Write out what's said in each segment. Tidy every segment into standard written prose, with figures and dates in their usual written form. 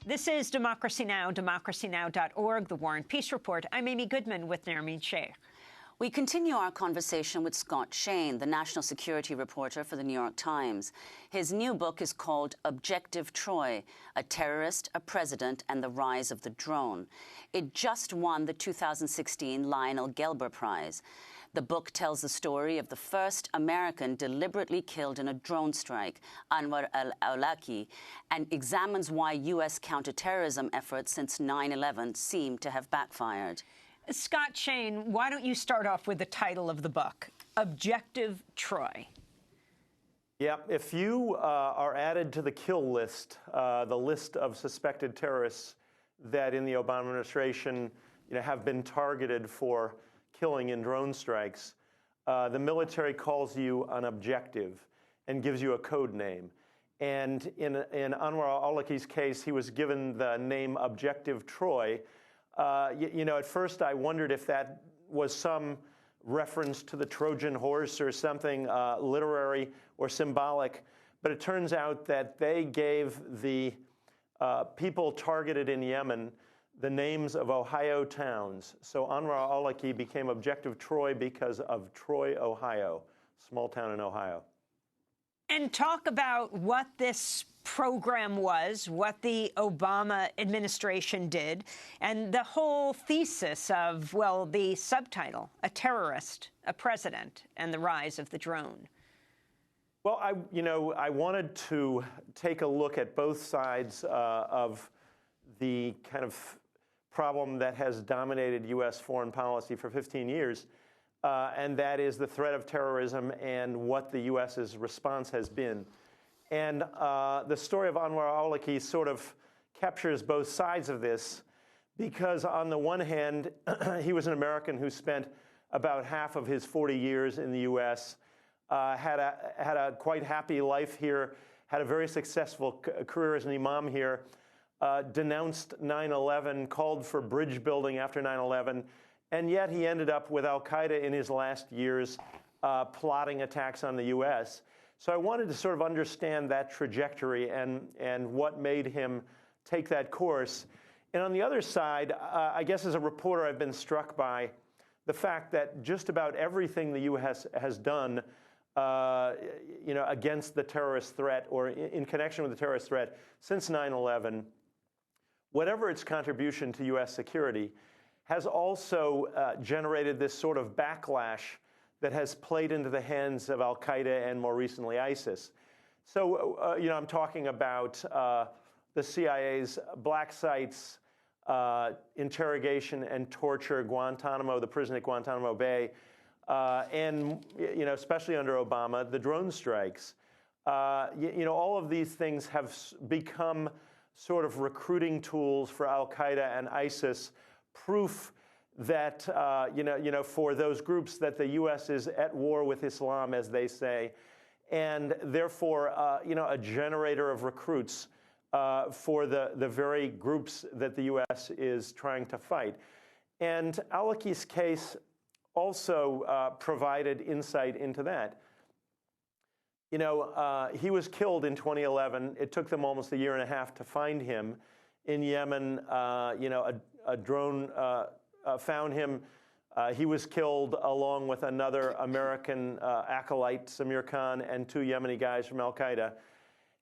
This is Democracy Now!, democracynow.org, The War and Peace Report. I'm Amy Goodman with Nermeen Sheikh. We continue our conversation with Scott Shane, the national security reporter for The New York Times. His new book is called Objective Troy, A Terrorist, a President, and the Rise of the Drone. It just won the 2016 Lionel Gelber Prize. The book tells the story of the first American deliberately killed in a drone strike, Anwar al-Awlaki, and examines why U.S. counterterrorism efforts since 9/11 seem to have backfired. Scott Shane, why don't you start off with the title of the book, Objective Troy? Yeah, if you are added to the kill list, the list of suspected terrorists that in the Obama administration have been targeted for killing in drone strikes, the military calls you an objective and gives you a code name. And in Anwar al-Awlaki's case, he was given the name Objective Troy. At first I wondered if that was some reference to the Trojan horse or something literary or symbolic, but it turns out that they gave the people targeted in Yemen the names of Ohio towns. So Anwar al-Awlaki became Objective Troy because of Troy, Ohio, small town in Ohio. And talk about what this program was, what the Obama administration did, and the whole thesis of, well, the subtitle, A Terrorist, a President, and the Rise of the Drone. Well, I wanted to take a look at both sides of the kind of problem that has dominated U.S. foreign policy for 15 years, and that is the threat of terrorism and what the U.S.'s response has been. And the story of Anwar al-Awlaki sort of captures both sides of this, because on the one hand, he was an American who spent about half of his 40 years in the U.S., had a quite happy life here, had a very successful career as an imam here, denounced 9/11, called for bridge building after 9/11, and yet he ended up with al-Qaeda in his last years plotting attacks on the U.S. So I wanted to sort of understand that trajectory and what made him take that course. And on the other side, I guess as a reporter, I've been struck by the fact that just about everything the U.S. has done against the terrorist threat or in connection with the terrorist threat since 9/11, whatever its contribution to U.S. security, has also generated this sort of backlash that has played into the hands of al-Qaeda and more recently ISIS. So, I'm talking about the CIA's black sites, interrogation and torture, Guantanamo, the prison at Guantanamo Bay, and, especially under Obama, the drone strikes. All of these things have become sort of recruiting tools for al-Qaeda and ISIS, proof that, for those groups that the U.S. is at war with Islam, as they say, and therefore, a generator of recruits for the very groups that the U.S. is trying to fight. And al-Awlaki's case also provided insight into that. He was killed in 2011. It took them almost a year and a half to find him. In Yemen, a drone found him. He was killed along with another American acolyte, Samir Khan, and two Yemeni guys from al-Qaeda.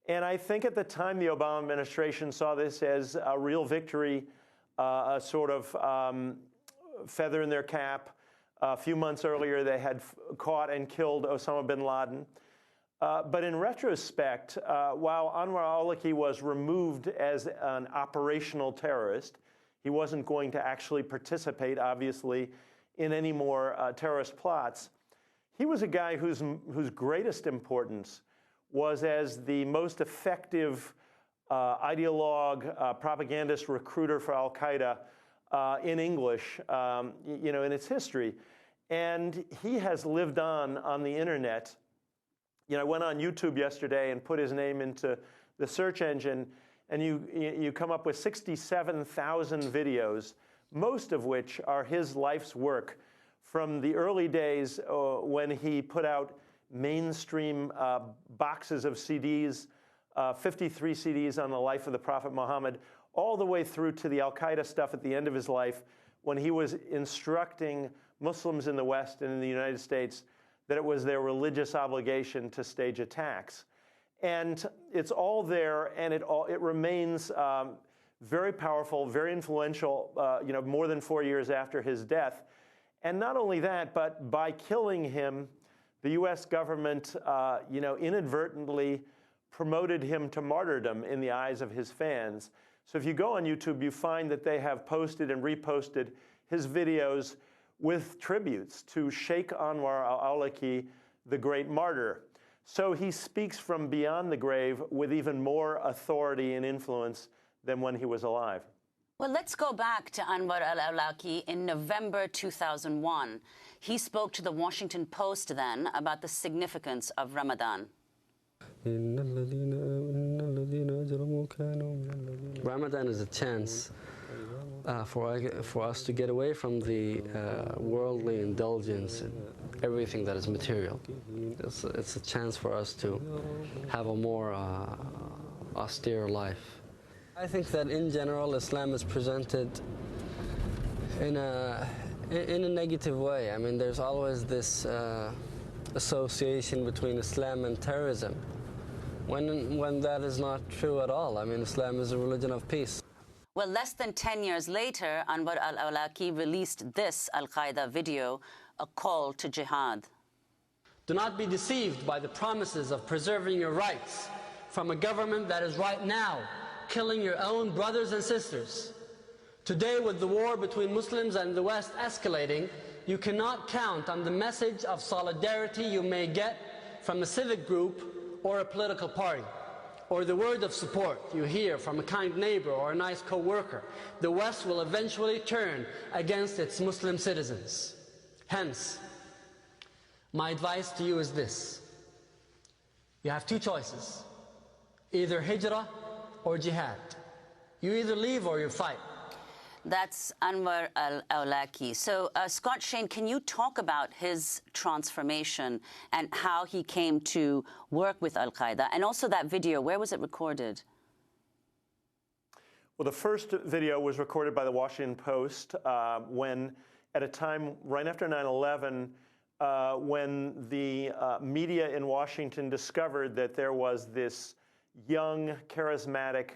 And I think at the time the Obama administration saw this as a real victory, a sort of feather in their cap. A few months earlier, they had caught and killed Osama bin Laden. But in retrospect, while Anwar al-Awlaki was removed as an operational terrorist, he wasn't going to actually participate, obviously, in any more terrorist plots. He was a guy whose greatest importance was as the most effective ideologue, propagandist, recruiter for al-Qaeda in English, in its history. And he has lived on the internet. I went on YouTube yesterday and put his name into the search engine, and you come up with 67,000 videos, most of which are his life's work from the early days when he put out mainstream boxes of CDs, 53 CDs on the life of the Prophet Muhammad, all the way through to the al-Qaeda stuff at the end of his life, when he was instructing Muslims in the West and in the United States that it was their religious obligation to stage attacks. And it's all there, and it remains very powerful, very influential, more than 4 years after his death. And not only that, but by killing him, the U.S. government, inadvertently promoted him to martyrdom in the eyes of his fans. So if you go on YouTube, you find that they have posted and reposted his videos with tributes to Sheikh Anwar al-Awlaki, the great martyr. So he speaks from beyond the grave with even more authority and influence than when he was alive. Well, let's go back to Anwar al-Awlaki in November 2001. He spoke to the Washington Post then about the significance of Ramadan. Ramadan is a chance for us to get away from the worldly indulgence and everything that is material. It's a chance for us to have a more austere life. I think that in general Islam is presented in a negative way. I mean, there's always this association between Islam and terrorism, when that is not true at all. I mean, Islam is a religion of peace. Well, less than 10 years later, Anwar al-Awlaki released this al-Qaeda video, a call to jihad. Do not be deceived by the promises of preserving your rights from a government that is right now killing your own brothers and sisters. Today, with the war between Muslims and the West escalating, you cannot count on the message of solidarity you may get from a civic group or a political party, or the word of support you hear from a kind neighbor or a nice co-worker. The West will eventually turn against its Muslim citizens. Hence, my advice to you is this. You have two choices, either hijrah or jihad. You either leave or you fight. That's Anwar al-Awlaki. So, Scott Shane, can you talk about his transformation and how he came to work with al-Qaeda? And also that video, where was it recorded? Well, the first video was recorded by the Washington Post when, at a time right after 9/11, when the media in Washington discovered that there was this young, charismatic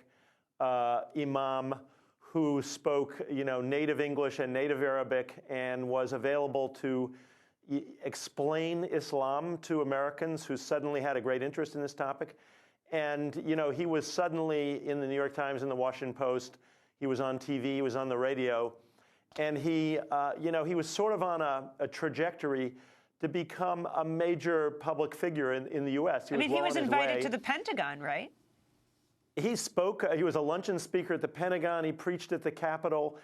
imam who spoke, native English and native Arabic and was available to explain Islam to Americans who suddenly had a great interest in this topic. And, he was suddenly in the New York Times and the Washington Post. He was on TV, he was on the radio. And he was sort of on a trajectory to become a major public figure in the U.S. He was invited to the Pentagon, right? He spoke, he was a luncheon speaker at the Pentagon, he preached at the Capitol.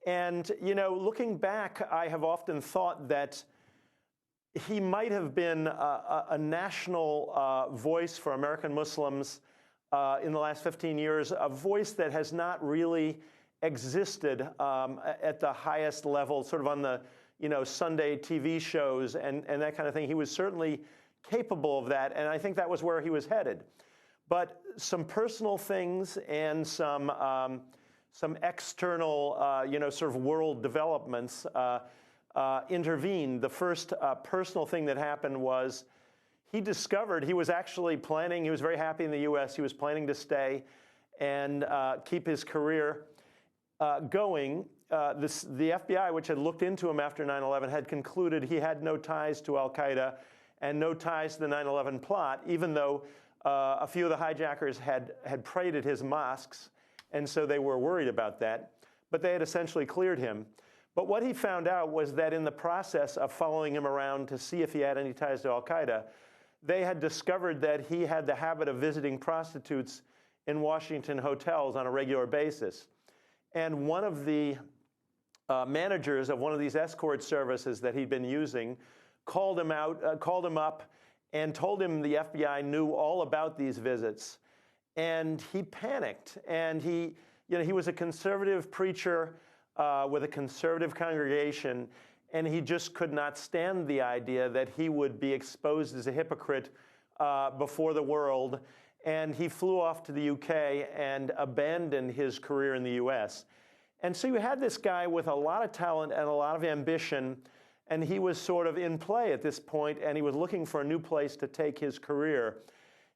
And, looking back, I have often thought that he might have been a national voice for American Muslims in the last 15 years, a voice that has not really existed at the highest level, sort of on the, Sunday TV shows and that kind of thing. He was certainly capable of that, and I think that was where he was headed. But some personal things and some external, sort of world developments intervened. The first personal thing that happened was he discovered he was actually planning, he was very happy in the U.S., he was planning to stay and keep his career going. The FBI, which had looked into him after 9/11, had concluded he had no ties to al-Qaeda and no ties to the 9/11 plot, even though a few of the hijackers had prayed at his mosques, and so they were worried about that. But they had essentially cleared him. But what he found out was that in the process of following him around to see if he had any ties to al-Qaeda, they had discovered that he had the habit of visiting prostitutes in Washington hotels on a regular basis. And one of the managers of one of these escort services that he'd been using called him up and told him the FBI knew all about these visits. And he panicked. And he was a conservative preacher with a conservative congregation, and he just could not stand the idea that he would be exposed as a hypocrite before the world. and he flew off to the UK and abandoned his career in the US. And so you had this guy with a lot of talent and a lot of ambition, and he was sort of in play at this point, and he was looking for a new place to take his career.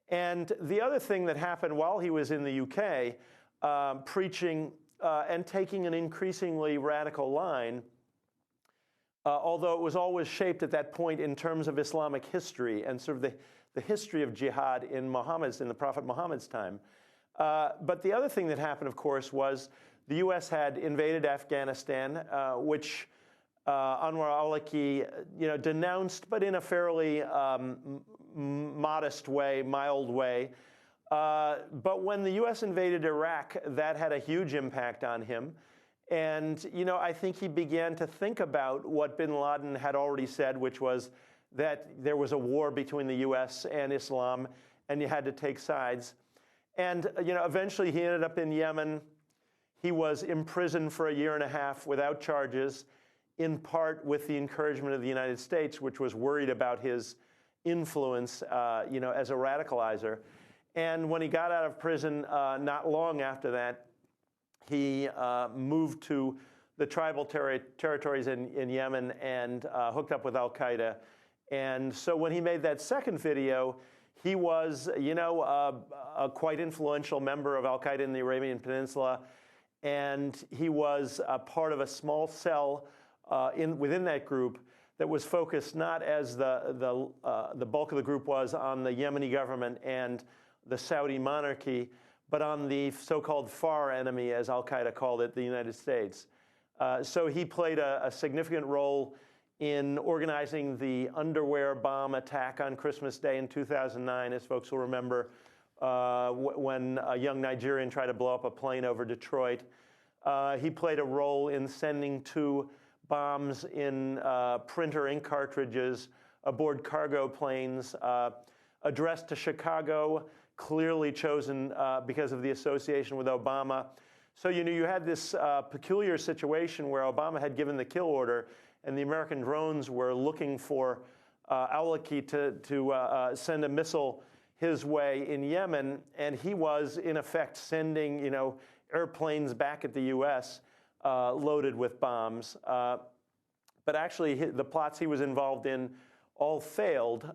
And the other thing that happened while he was in the UK, preaching and taking an increasingly radical line, although it was always shaped at that point in terms of Islamic history and sort of the history of jihad in the Prophet Muhammad's time. But the other thing that happened, of course, was the U.S. had invaded Afghanistan, which Anwar al-Awlaki, denounced, but in a fairly modest way, mild way. But when the U.S. invaded Iraq, that had a huge impact on him. And, I think he began to think about what bin Laden had already said, which was that there was a war between the U.S. and Islam, and you had to take sides. And, eventually he ended up in Yemen. He was imprisoned for 1.5 years without charges, in part with the encouragement of the United States, which was worried about his influence, as a radicalizer. And when he got out of prison, not long after that, he moved to the tribal territories in Yemen and hooked up with al-Qaeda. And so when he made that second video, he was, a quite influential member of al-Qaeda in the Arabian Peninsula, and he was a part of a small cell within that group that was focused not as the bulk of the group was on the Yemeni government and the Saudi monarchy, but on the so-called far enemy, as al-Qaeda called it, the United States. So he played a significant role in organizing the underwear bomb attack on Christmas Day in 2009, as folks will remember, when a young Nigerian tried to blow up a plane over Detroit. He played a role in sending 2 bombs in printer ink cartridges aboard cargo planes addressed to Chicago, clearly chosen because of the association with Obama. So, you had this peculiar situation where Obama had given the kill order, and the American drones were looking for al-Awlaki to send a missile his way in Yemen, and he was, in effect, sending, airplanes back at the U.S. Loaded with bombs. But actually, the plots he was involved in all failed,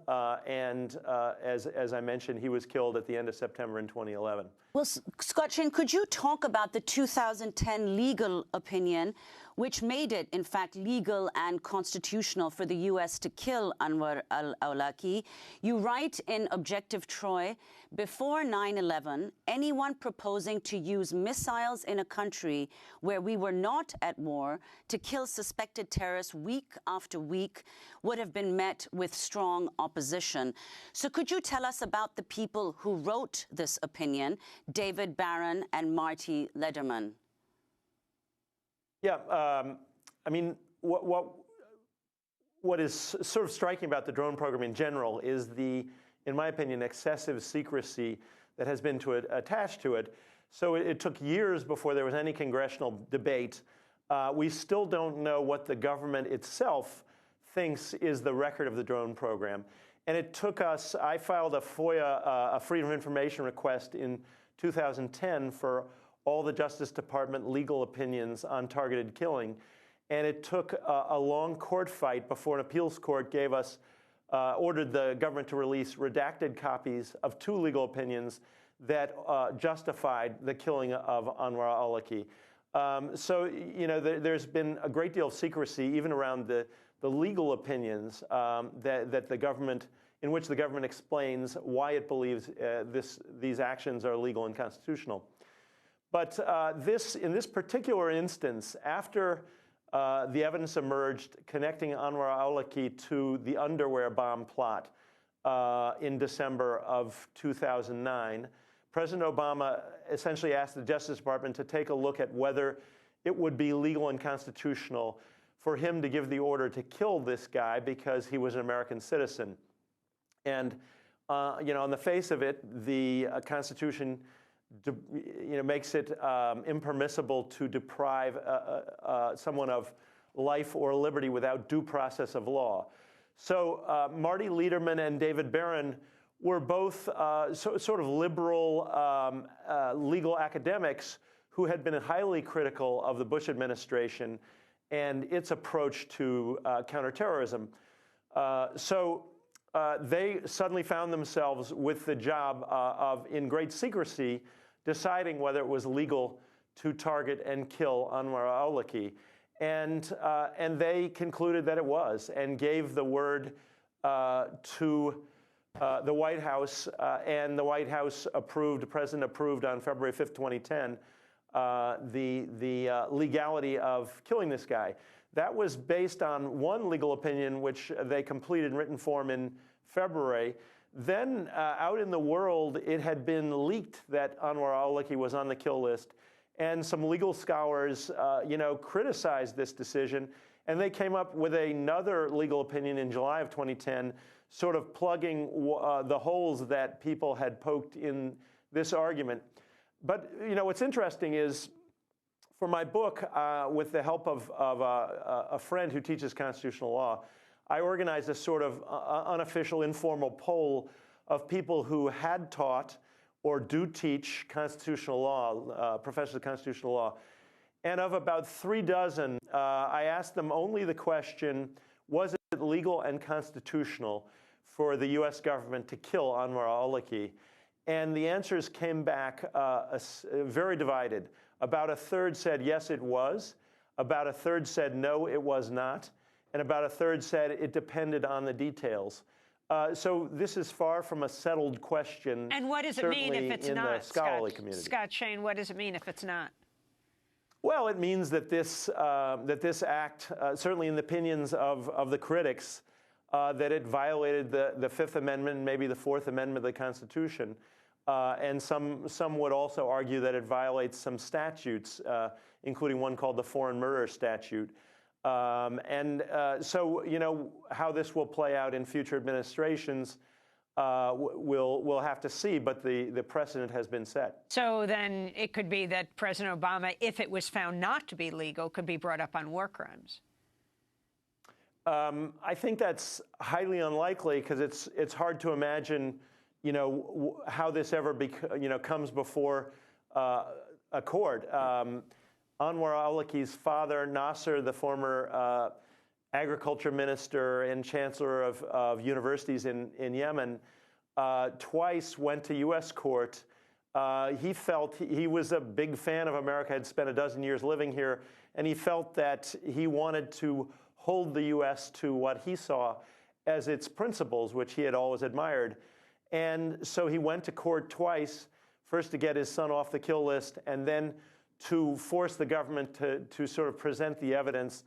and as I mentioned, he was killed at the end of September in 2011. Well, Scott Shane, could you talk about the 2010 legal opinion, which made it, in fact, legal and constitutional for the U.S. to kill Anwar al-Awlaki? You write in Objective Troy, before 9/11, anyone proposing to use missiles in a country where we were not at war to kill suspected terrorists week after week would have been met with strong opposition. So could you tell us about the people who wrote this opinion, David Barron and Marty Lederman? Yeah, I mean, what is sort of striking about the drone program in general is in my opinion, excessive secrecy that has been attached to it. So it took years before there was any congressional debate. We still don't know what the government itself thinks is the record of the drone program. And it took us, I filed a FOIA, a Freedom of Information request in 2010 for all the Justice Department legal opinions on targeted killing. And it took a long court fight before an appeals court gave us, ordered the government to release redacted copies of 2 legal opinions that justified the killing of Anwar al-Awlaki. So, there's been a great deal of secrecy even around the legal opinions that the government, in which the government explains why it believes these actions are legal and constitutional. But in this particular instance, after the evidence emerged connecting Anwar al-Awlaki to the underwear bomb plot in December of 2009, President Obama essentially asked the Justice Department to take a look at whether it would be legal and constitutional for him to give the order to kill this guy because he was an American citizen. And, on the face of it, the Constitution makes it impermissible to deprive someone of life or liberty without due process of law. So Marty Lederman and David Barron were both sort of liberal legal academics who had been highly critical of the Bush administration and its approach to counterterrorism. So they suddenly found themselves with the job of, in great secrecy, deciding whether it was legal to target and kill Anwar al-Awlaki. And they concluded that it was, and gave the word to the White House, and the White House approved, the president approved on February 5th, 2010, the legality of killing this guy. That was based on one legal opinion, which they completed in written form in February. Then out in the world, it had been leaked that Anwar al-Awlaki was on the kill list. And some legal scholars, criticized this decision. And they came up with another legal opinion in July of 2010, sort of plugging the holes that people had poked in this argument. But, what's interesting is, for my book, with the help of a friend who teaches constitutional law, I organized a sort of unofficial, informal poll of people who had taught or do teach constitutional law, professors of constitutional law. And of about 36, I asked them only the question, was it legal and constitutional for the US government to kill Anwar al-Awlaki? And the answers came back very divided. About a third said yes, it was. About a third said no, it was not. And about a third said it depended on the details. So this is far from a settled question. And what does it mean if it's not, in the scholarly community. Scott Shane, what does it mean if it's not? Well, it means that this act, certainly in the opinions of the critics, that it violated the Fifth Amendment, maybe the Fourth Amendment of the Constitution. And some would also argue that it violates some statutes, including one called the Foreign Murder Statute. So, how this will play out in future administrations, we'll have to see, but the precedent has been set. So then it could be that President Obama, if it was found not to be legal, could be brought up on war crimes. I think that's highly unlikely, because it's hard to imagine, how this ever comes before a court. Anwar al-Awlaki's father, Nasser, the former agriculture minister and chancellor of universities in Yemen, twice went to U.S. court. He felt he was a big fan of America, had spent a dozen years living here, and he felt that he wanted to hold the U.S. to what he saw as its principles, which he had always admired. And so he went to court twice, first to get his son off the kill list, and then to force the government to sort of present the evidence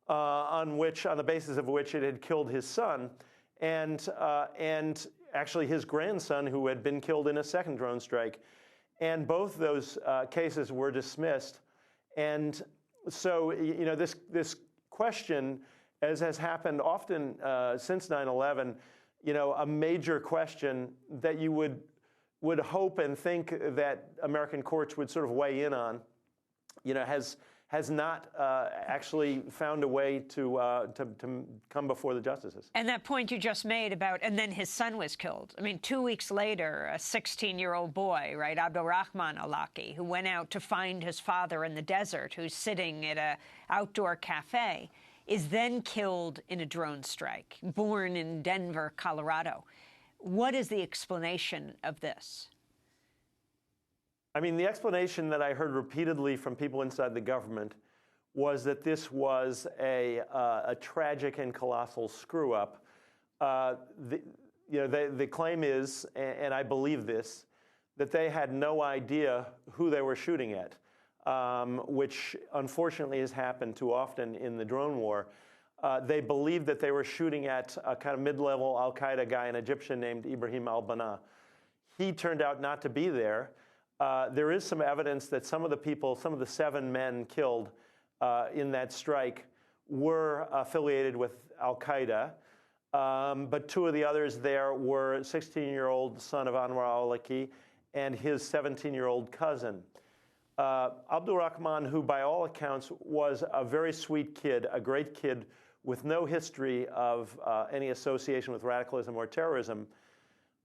on the basis of which it had killed his son, and actually his grandson, who had been killed in a second drone strike. And both those cases were dismissed. And so, this question, as has happened often since 9/11, a major question that you would hope and think that American courts would sort of weigh in on, has not actually found a way to come before the justices. And that point you just made about, and then his son was killed. I mean, 2 weeks later, a 16-year-old boy, right, al-Rahman al-Awlaki, who went out to find his father in the desert, who's sitting at an outdoor cafe, is then killed in a drone strike, born in Denver, Colorado. What is the explanation of this? I mean, the explanation that I heard repeatedly from people inside the government was that this was a tragic and colossal screw-up. The claim is, and I believe this, that they had no idea who they were shooting at, which unfortunately has happened too often in the drone war. They believed that they were shooting at a kind of mid-level al-Qaeda guy, an Egyptian named Ibrahim al-Bana. He turned out not to be there. There is some evidence that some of the 7 men killed in that strike were affiliated with al-Qaeda, but 2 of the others there were 16-year-old son of Anwar al-Awlaki and his 17-year-old cousin. Abdul Rahman, who by all accounts was a very sweet kid, a great kid with no history of any association with radicalism or terrorism,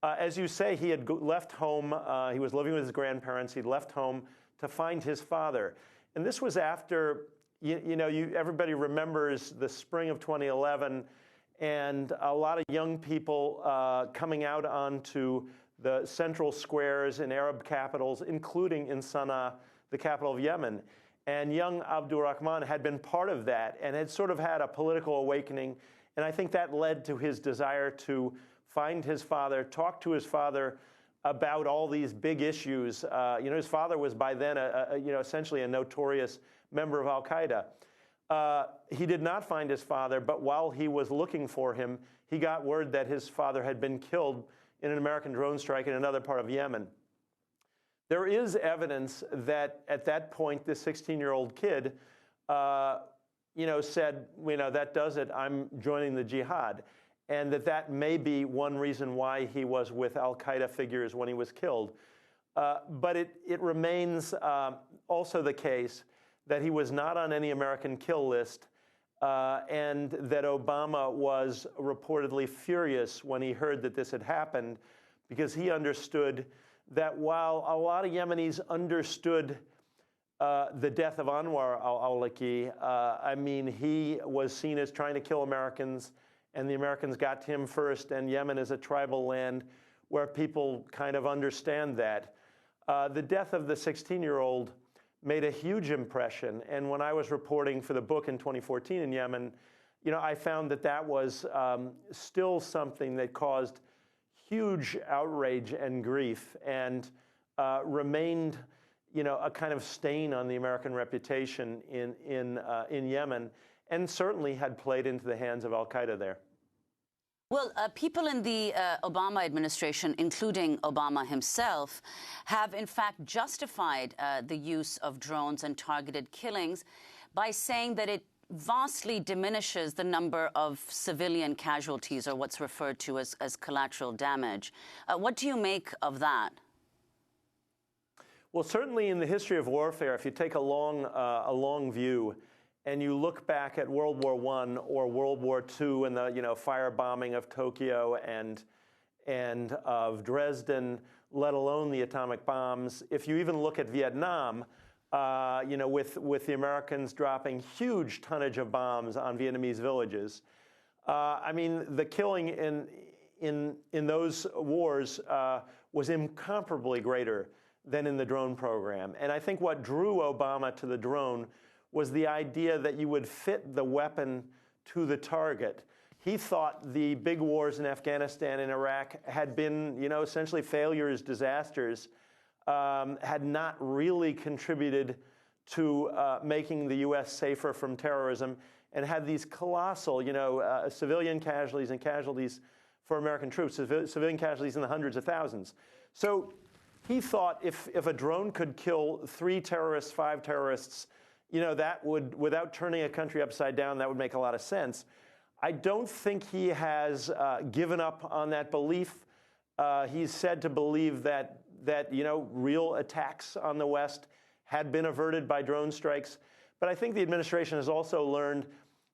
As you say, he had left home. He was living with his grandparents. He'd left home to find his father. And this was after, everybody remembers the spring of 2011 and a lot of young people coming out onto the central squares in Arab capitals, including in Sana'a, the capital of Yemen. And young Abdurrahman had been part of that and had sort of had a political awakening. And I think that led to his desire to find his father, talk to his father about all these big issues. His father was by then, essentially a notorious member of al-Qaeda. He did not find his father, but while he was looking for him, he got word that his father had been killed in an American drone strike in another part of Yemen. There is evidence that at that point, this 16-year-old kid, said, that does it, I'm joining the jihad. And that may be one reason why he was with al-Qaeda figures when he was killed. But it remains also the case that he was not on any American kill list, and that Obama was reportedly furious when he heard that this had happened, because he understood that while a lot of Yemenis understood the death of Anwar al-Awlaki, he was seen as trying to kill Americans, and the Americans got to him first, and Yemen is a tribal land where people kind of understand that. The death of the 16-year-old made a huge impression, and when I was reporting for the book in 2014 in Yemen, I found that was still something that caused huge outrage and grief, and remained, a kind of stain on the American reputation in Yemen, and certainly had played into the hands of al-Qaeda there. Well, people in the Obama administration, including Obama himself, have in fact justified the use of drones and targeted killings by saying that it vastly diminishes the number of civilian casualties, or what's referred to as collateral damage. What do you make of that? Well, certainly in the history of warfare, if you take a long view, and you look back at World War I or World War II and the firebombing of Tokyo and of Dresden, let alone the atomic bombs. If you even look at Vietnam, with the Americans dropping huge tonnage of bombs on Vietnamese villages, the killing in those wars was incomparably greater than in the drone program. And I think what drew Obama to the drone was the idea that you would fit the weapon to the target. He thought the big wars in Afghanistan and Iraq had been, essentially failures, disasters, had not really contributed to making the U.S. safer from terrorism, and had these colossal, civilian casualties and casualties for American troops, civilian casualties in the hundreds of thousands. So he thought if a drone could kill 3 terrorists, 5 terrorists, that would, without turning a country upside down, that would make a lot of sense. I don't think he has given up on that belief. He's said to believe that real attacks on the West had been averted by drone strikes. But I think the administration has also learned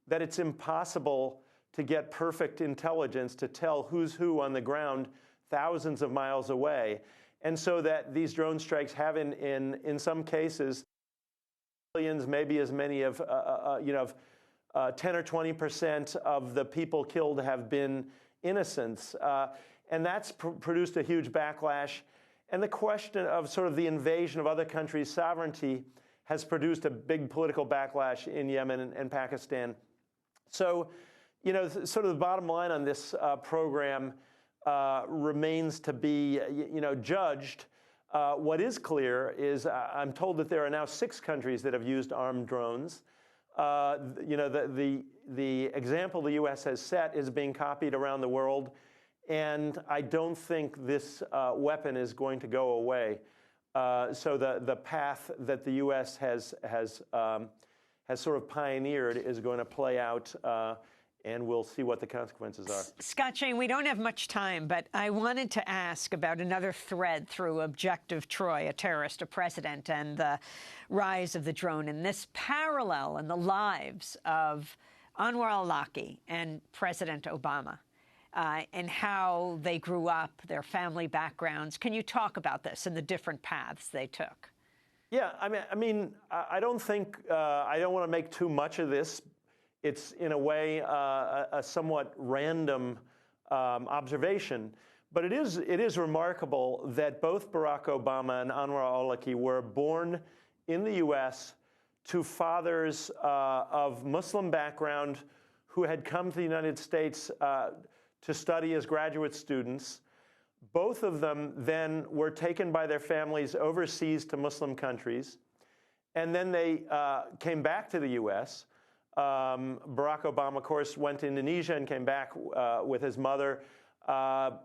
that it's impossible to get perfect intelligence to tell who's who on the ground thousands of miles away. And so that these drone strikes have in some cases, maybe as many of 10 or 20% of the people killed have been innocents. And that's produced a huge backlash. And the question of sort of the invasion of other countries' sovereignty has produced a big political backlash in Yemen and Pakistan. So, sort of the bottom line on this program remains to be, judged. What is clear is I'm told that there are now 6 countries that have used armed drones. The example the U.S. has set is being copied around the world, and I don't think this weapon is going to go away. So the path that the U.S. has sort of pioneered is going to play out. And we'll see what the consequences are. Scott Shane, we don't have much time, but I wanted to ask about another thread through Objective Troy, a terrorist, a president, and the rise of the drone, and this parallel in the lives of Anwar al-Awlaki and President Obama. and how they grew up, their family backgrounds. Can you talk about this and the different paths they took? Yeah, I mean, I don't think, I don't want to make too much of this. It's, in a way, a somewhat random observation. But it is remarkable that both Barack Obama and Anwar al-Awlaki were born in the U.S. to fathers of Muslim background who had come to the United States to study as graduate students. Both of them then were taken by their families overseas to Muslim countries. And then they came back to the U.S. Barack Obama, of course, went to Indonesia and came back with his mother. Anwar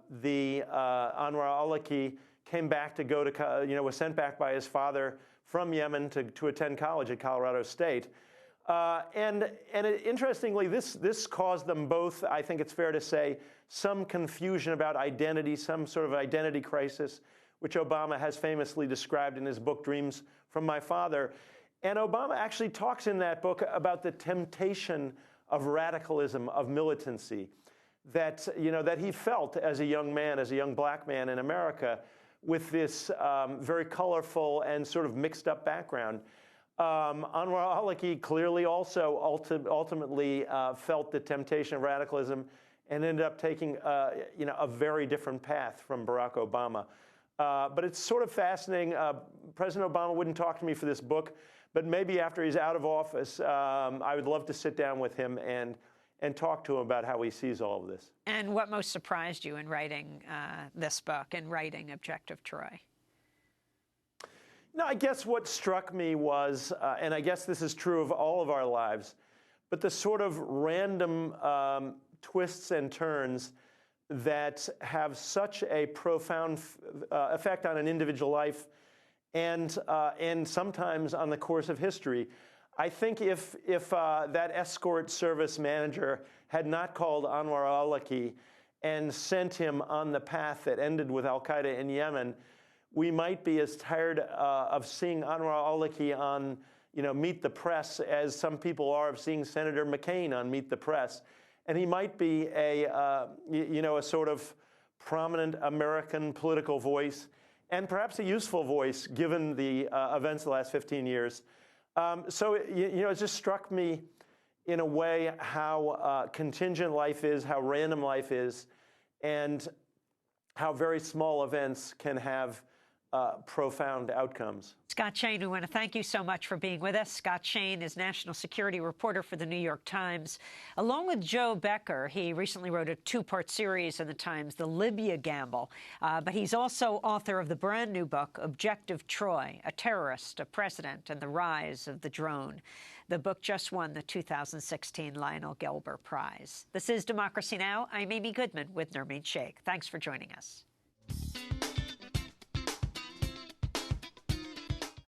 al-Awlaki came back to go to, was sent back by his father from Yemen to attend college at Colorado State. Interestingly, this caused them both, I think it's fair to say, some confusion about identity, some sort of identity crisis, which Obama has famously described in his book, Dreams from My Father. And Obama actually talks in that book about the temptation of radicalism, of militancy, that he felt as a young man, as a young black man in America, with this very colorful and sort of mixed up background. Anwar al-Awlaki clearly also ultimately felt the temptation of radicalism and ended up taking a very different path from Barack Obama. But it's sort of fascinating. President Obama wouldn't talk to me for this book, but maybe after he's out of office, I would love to sit down with him and talk to him about how he sees all of this. And what most surprised you in writing this book and writing Objective Troy? No, I guess what struck me was, and I guess this is true of all of our lives, but the sort of random twists and turns that have such a profound effect on an individual life and sometimes on the course of history. I think if that escort service manager had not called Anwar al-Awlaki and sent him on the path that ended with al-Qaeda in Yemen, we might be as tired of seeing Anwar al-Awlaki on, Meet the Press as some people are of seeing Senator McCain on Meet the Press. And he might be a sort of prominent American political voice and perhaps a useful voice given the events of the last 15 years. So, it just struck me in a way how contingent life is, how random life is, and how very small events can have profound outcomes. Scott Shane, we want to thank you so much for being with us. Scott Shane is national security reporter for the New York Times. Along with Joe Becker, he recently wrote a two-part series in the Times, The Libya Gamble. But he's also author of the brand new book, Objective Troy, A Terrorist, a President, and the Rise of the Drone. The book just won the 2016 Lionel Gelber Prize. This is Democracy Now! I'm Amy Goodman with Nermeen Sheikh. Thanks for joining us.